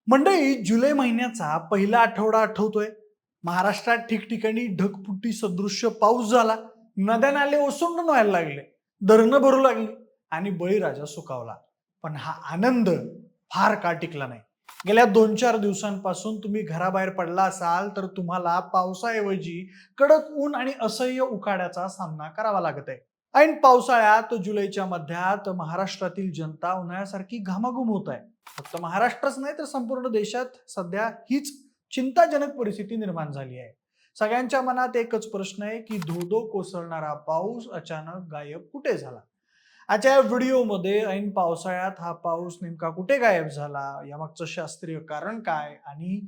मंडळी, जुलै महिन्याचा पहिला आठवडा आठवतोय. महाराष्ट्रात ठिकठिकाणी ढगफुटी सदृश्य पाऊस झाला. नद्या नाले ओसंडून व्हायला लागले, धरणं भरू लागली आणि बळीराजा सुखावला. पण हा आनंद फार काळ टिकला नाही. गेल्या 2-4 दिवसांपासून तुम्ही घराबाहेर पडला असाल तर तुम्हाला पावसाऐवजी कडक ऊन आणि असह्य उकाड्याचा सामना करावा लागत आहे. ऐन पावसाळ्यात जुलैच्या मध्यात महाराष्ट्रातील जनता उन्हाळ्यासारखी घामाघूम होत आहे. फक्त महाराष्ट्रच नाही तर संपूर्ण देशात सध्या हीच चिंताजनक परिस्थिती निर्माण झाली आहे. सगळ्यांच्या मनात एकच प्रश्न आहे की धो धो कोसळणारा पाऊस अचानक गायब कुठे झाला. आजच्या या व्हिडिओमध्ये ऐन पावसाळ्यात हा पाऊस नेमका कुठे गायब झाला, यामागचं शास्त्रीय कारण काय आणि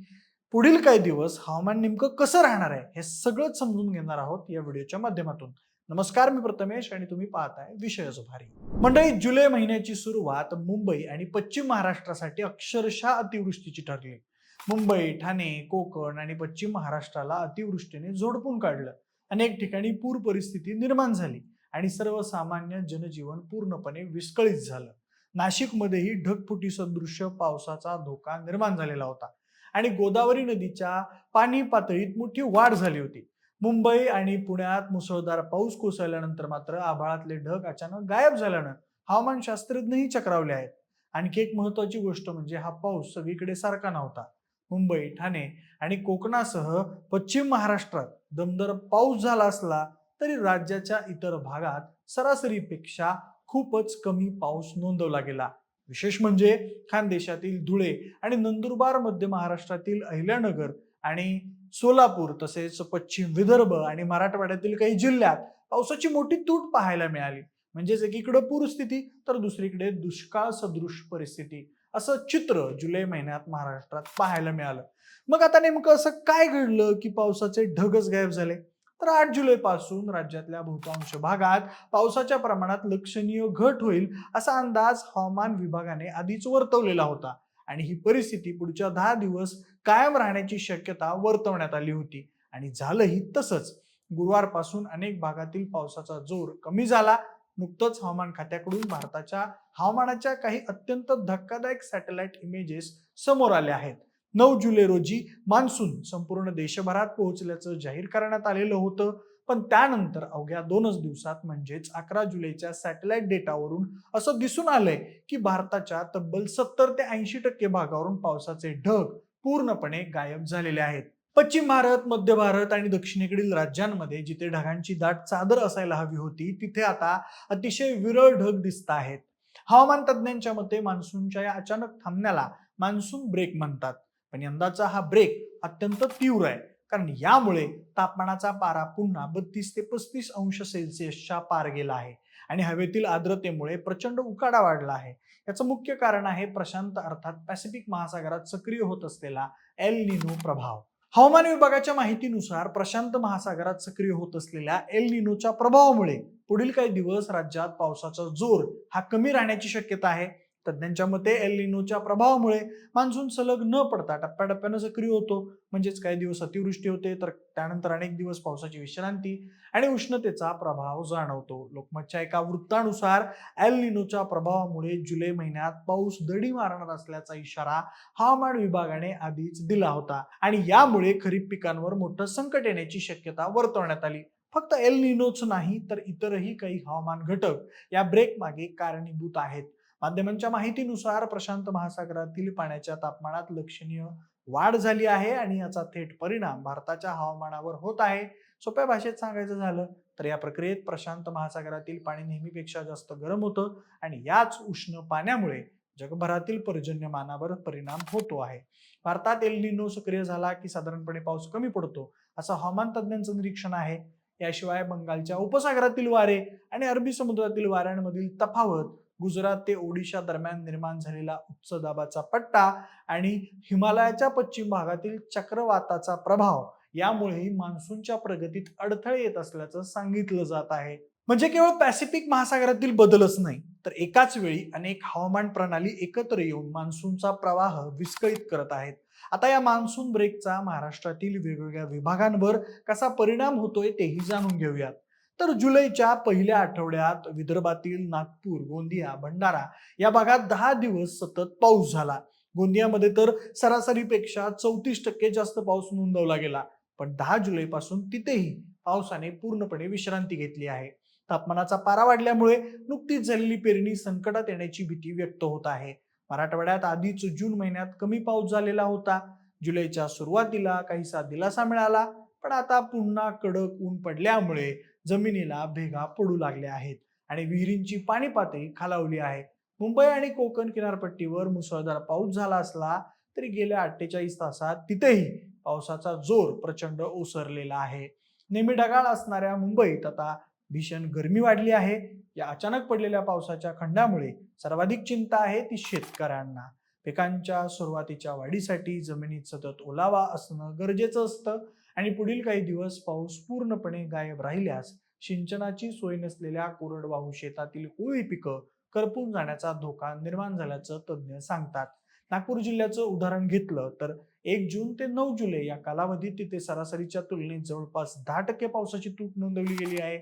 पुढील काही दिवस हवामान नेमकं कसं राहणार आहे हे सगळंच समजून घेणार आहोत या व्हिडिओच्या माध्यमातून. नमस्कार, मी प्रथमेश आणि तुम्ही पाहताय विषयच भारी. मंडळी, जुलै महिन्याची सुरुवात मुंबई आणि पश्चिम महाराष्ट्रासाठी अक्षरशः अतिवृष्टीची ठरली. मुंबई, ठाणे, कोकण आणि पश्चिम महाराष्ट्राला अतिवृष्टीने झोडपून काढलं. अनेक ठिकाणी पूर परिस्थिती निर्माण झाली आणि सर्वसामान्य जनजीवन पूर्णपणे विस्कळीत झालं. नाशिकमध्येही ढगफुटी सदृश्य पावसाचा धोका निर्माण झालेला होता आणि गोदावरी नदीच्या पाणी पातळीत मोठी वाढ झाली होती. मुंबई आणि पुण्यात मुसळधार पाऊस कोसळल्यानंतर मात्र आभाळातले ढग अचानक गायब झाल्यानं हवामान शास्त्रज्ञही चक्रावले आहेत. आणखी एक महत्वाची गोष्ट म्हणजे हा पाऊस सगळीकडे सारखा नव्हता. मुंबई, ठाणे आणि कोकणासह पश्चिम महाराष्ट्रात दमदार पाऊस झाला असला तरी राज्याच्या इतर भागात सरासरीपेक्षा खूपच कमी पाऊस नोंदवला गेला. विशेष म्हणजे खानदेशातील धुळे आणि नंदुरबार, मध्य महाराष्ट्रातील अहिल्यानगर आणि सोलापूर तसेच पश्चिम विदर्भ आणि मराठवाड्यातील काही जिल्ह्यात पावसाची मोठी तूट पाहायला मिळाली. म्हणजेच एकीकडे पूरस्थिती तर दुसरीकडे दुष्काळ सदृश परिस्थिती, असं चित्र जुलै महिन्यात महाराष्ट्रात पाहायला मिळालं. मग आता नेमकं असं काय घडलं की पावसाचे ढगच गायब झाले? तर 8 जुलै पासून राज्यातल्या बहुतांश भागात पावसाच्या प्रमाणात लक्षणीय घट होईल असा अंदाज हवामान विभागाने आधीच वर्तवलेला होता आणि ही परिस्थिती पुढच्या 10 दिवस कायम राहण्याची शक्यता वर्तवण्यात आली होती आणि झालंही तसंच. गुरुवारपासून अनेक भागातील पावसाचा जोर कमी झाला. नुकतंच हवामान खात्याकडून भारताच्या हवामानाच्या काही अत्यंत धक्कादायक सॅटेलाइट इमेजेस समोर आल्या आहेत. 9 जुलै रोजी मान्सून संपूर्ण देशभरात पोहोचल्याचं जाहीर करण्यात आलेलं होतं, पण त्यानंतर अवघ्या 2च दिवसात म्हणजेच 11 जुलैच्या सॅटेलाइट डेटावरून असं दिसून आलंय की भारताच्या तब्बल 70 ते 80% भागावरून पावसाचे ढग पूर्णपणे गायब झालेले आहेत. पश्चिम भारत, मध्य भारत आणि दक्षिणेकडील राज्यांमध्ये जिथे ढगांची दाट चादर असायला हवी होती तिथे आता अतिशय विरळ ढग दिसत आहेत. हवामान तज्ज्ञांच्या मते मान्सूनच्या या अचानक थांबण्याला मान्सून ब्रेक म्हणतात. पण यंदाचा हा ब्रेक अत्यंत तीव्र आहे, कारण यामुळे तापमानाचा पारा पुन्हा 32 ते 35 अंश सेल्सिअसच्या पार गेला आहे आणि हवेतील आर्द्रतेमुळे प्रचंड उकाडा वाढला आहे. याचं मुख्य कारण आहे प्रशांत अर्थात पॅसिफिक महासागरात सक्रिय होत असलेला एल निनो प्रभाव. हवामान विभागाच्या माहितीनुसार प्रशांत महासागरात सक्रिय होत असलेल्या एल निनोच्या प्रभावामुळे पुढील काही दिवस राज्यात पावसाचा जोर हा कमी राहण्याची शक्यता आहे. तज्ज्ञांच्या मते एल निनोच्या प्रभावामुळे मान्सून सलग न पडता टप्प्याटप्प्यानं सक्रिय होतो. म्हणजेच काही दिवस अतिवृष्टी होते तर त्यानंतर अनेक दिवस पावसाची विश्रांती आणि उष्णतेचा प्रभाव जाणवतो. लोकमतच्या एका वृत्तानुसार एल निनोच्या प्रभावामुळे जुलै महिन्यात पाऊस दडी मारणार असल्याचा इशारा हवामान विभागाने आधीच दिला होता आणि यामुळे खरीप पिकांवर मोठं संकट येण्याची शक्यता वर्तवण्यात आली. फक्त एल निनोच नाही तर इतरही काही हवामान घटक या ब्रेक मागे कारणीभूत आहेत. माध्यमांच्या माहितीनुसार प्रशांत महासागरातील पाण्याच्या तापमानात लक्षणीय वाढ झाली आहे आणि याचा थेट परिणाम भारताच्या हवामानावर होत आहे. सोप्या भाषेत सांगायचं झालं तर या प्रक्रियेत प्रशांत महासागरातील पाणी नेहमीपेक्षा जास्त गरम होतं आणि याच उष्ण पाण्यामुळे जगभरातील पर्जन्यमानावर परिणाम होतो आहे. भारतात एल निनो सक्रिय झाला की साधारणपणे पाऊस कमी पडतो असं हवामान तज्ज्ञांचं निरीक्षण आहे. याशिवाय बंगालच्या उपसागरातील वारे आणि अरबी समुद्रातील वाऱ्यांमधील तफावत, गुजरात ते ओडिशा दरम्यान निर्माण झालेला उच्च दाबाचा पट्टा आणि हिमालयाच्या पश्चिम भागातील चक्रवाताचा प्रभाव यामुळेही मान्सूनच्या प्रगतीत अडथळे येत असल्याचं सांगितलं जात आहे. म्हणजे केवळ पॅसिफिक महासागरातील बदलच नाही तर एकाच वेळी अनेक हवामान प्रणाली एकत्र येऊन मान्सूनचा प्रवाह विस्कळीत करत आहेत. आता या मान्सून ब्रेकचा महाराष्ट्रातील वेगवेगळ्या विभागांवर कसा परिणाम होतोय तेही जाणून घेऊयात. तर जुलैच्या पहिल्या आठवड्यात विदर्भातील नागपूर, गोंदिया, भंडारा या भागात 10 दिवस सतत पाऊस झाला. गोंदियामध्ये तर सरासरीपेक्षा 34% जास्त पाऊस नोंदवला गेला. पण 10 जुलैपासून तिथेही पावसाने पूर्णपणे विश्रांती घेतली आहे. तापमानाचा पारा वाढल्यामुळे नुकतीच झालेली पेरणी संकटात येण्याची भीती व्यक्त होत आहे. मराठवाड्यात आधीच जून महिन्यात कमी पाऊस झालेला होता. जुलैच्या सुरुवातीला काहीसा दिलासा मिळाला, पण आता पुन्हा कडक ऊन पडल्यामुळे जमिनीला भेगा पडू लागल्या आहेत आणि विहिरींची पाणी पातळी खालावली आहे. मुंबई आणि कोकण किनारपट्टीवर मुसळधार पाऊस झाला असला तरी गेल्या 48 तासात तिथेही पावसाचा जोर प्रचंड ओसरलेला आहे. नेहमी ढगाळ असणाऱ्या मुंबईत आता भीषण गरमी वाढली आहे. या अचानक पडलेल्या पावसाच्या खंडामुळे सर्वाधिक चिंता आहे ती शेतकऱ्यांना. पिकांच्या सुरुवातीच्या वाढीसाठी जमिनीत सतत ओलावा असणं गरजेचं असतं आणि पुढील काही दिवस पाऊस पूर्णपणे गायब राहिल्यास सिंचनाची सोय नसलेल्या कोरडवाहू शेतातील कोळी पिकं करपून जाण्याचा धोका निर्माण झाल्याचं तज्ज्ञ सांगतात. नागपूर जिल्ह्याचं उदाहरण घेतलं तर 1 जून ते 9 जुलै या कालावधीत तिथे सरासरीच्या तुलनेत जवळपास 10% पावसाची तूट नोंदवली गेली आहे.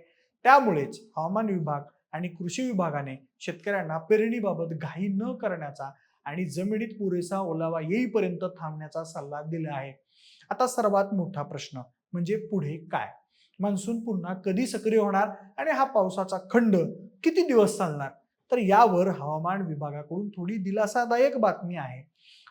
त्यामुळेच हवामान विभाग आणि कृषी विभागाने शेतकऱ्यांना पेरणीबाबत घाई न करण्याचा आणि जमिनीत पुरेसा ओलावा येईपर्यंत थांबण्याचा सल्ला दिला आहे. आता सर्वात मोठा प्रश्न म्हणजे पुढे काय? मान्सून पुन्हा कधी सक्रिय होणार आणि हा पावसाचा खंड किती दिवस चालणार? तर यावर हवामान विभागाकडून थोडी दिलासादायक बातमी आहे.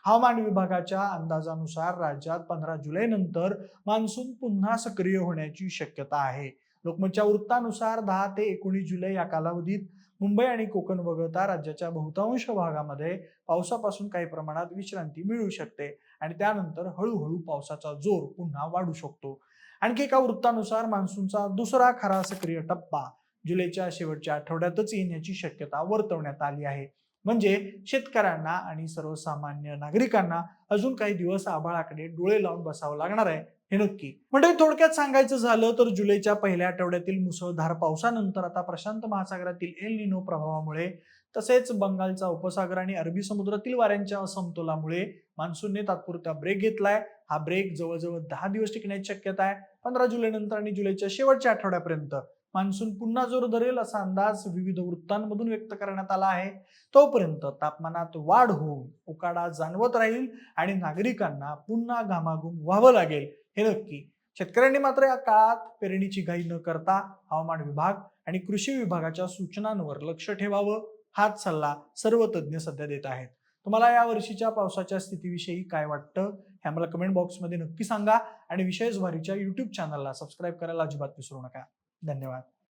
हवामान विभागाच्या अंदाजानुसार राज्यात 15 जुलै नंतर मान्सून पुन्हा सक्रिय होण्याची शक्यता आहे. लोकमतच्या वृत्तानुसार 10 ते 19 जुलै या कालावधीत मुंबई आणि कोकण वगळता राज्याच्या बहुतांश भागामध्ये पावसापासून काही प्रमाणात विश्रांती मिळू शकते आणि त्यानंतर हळूहळू पावसाचा जोर पुन्हा वाढू शकतो. आणखी एका वृत्तानुसार मान्सूनचा दुसरा खरा सक्रिय टप्पा जुलैच्या शेवटच्या आठवड्यातच येण्याची शक्यता वर्तवण्यात आली आहे. म्हणजे शेतकऱ्यांना आणि सर्वसामान्य नागरिकांना अजून काही दिवस आभाळाकडे डोळे लावून बसावं लागणार आहे, हे नक्की. म्हणजे थोडक्यात सांगायचं झालं तर जुलैच्या पहिल्या आठवड्यातील मुसळधार पावसानंतर आता प्रशांत महासागरातील एल निनो प्रभावामुळे तसेच बंगालचा उपसागर आणि अरबी समुद्रातील वाऱ्यांच्या असमतोलामुळे मान्सूनने तात्पुरता ब्रेक घेतलाय. हा ब्रेक जवळजवळ 10 दिवस टिकण्याची शक्यता आहे. 15 जुलै नंतर आणि जुलैच्या शेवटच्या आठवड्यापर्यंत मान्सून पुन्हा जोर धरेल असा अंदाज विविध वृत्तांमधून व्यक्त करण्यात आला आहे. तोपर्यंत तापमानात वाढ होऊन उकाडा जाणवत राहील आणि नागरिकांना पुन्हा घामाघूम व्हावं लागेल, हे नक्की. शेतकऱ्यांनी मात्र या काळात पेरणीची घाई न करता हवामान विभाग आणि कृषी विभागाच्या सूचनांवर लक्ष ठेवावं, हाच सल्ला सर्व तज्ज्ञ सध्या देत आहेत. तुम्हाला या वर्षीच्या पावसाच्या स्थितीविषयी काय वाटतं हे आम्हाला कमेंट बॉक्समध्ये नक्की सांगा आणि विशेष भारीच्या YouTube चॅनलला सबस्क्राईब करायला अजिबात विसरू नका. धन्यवाद.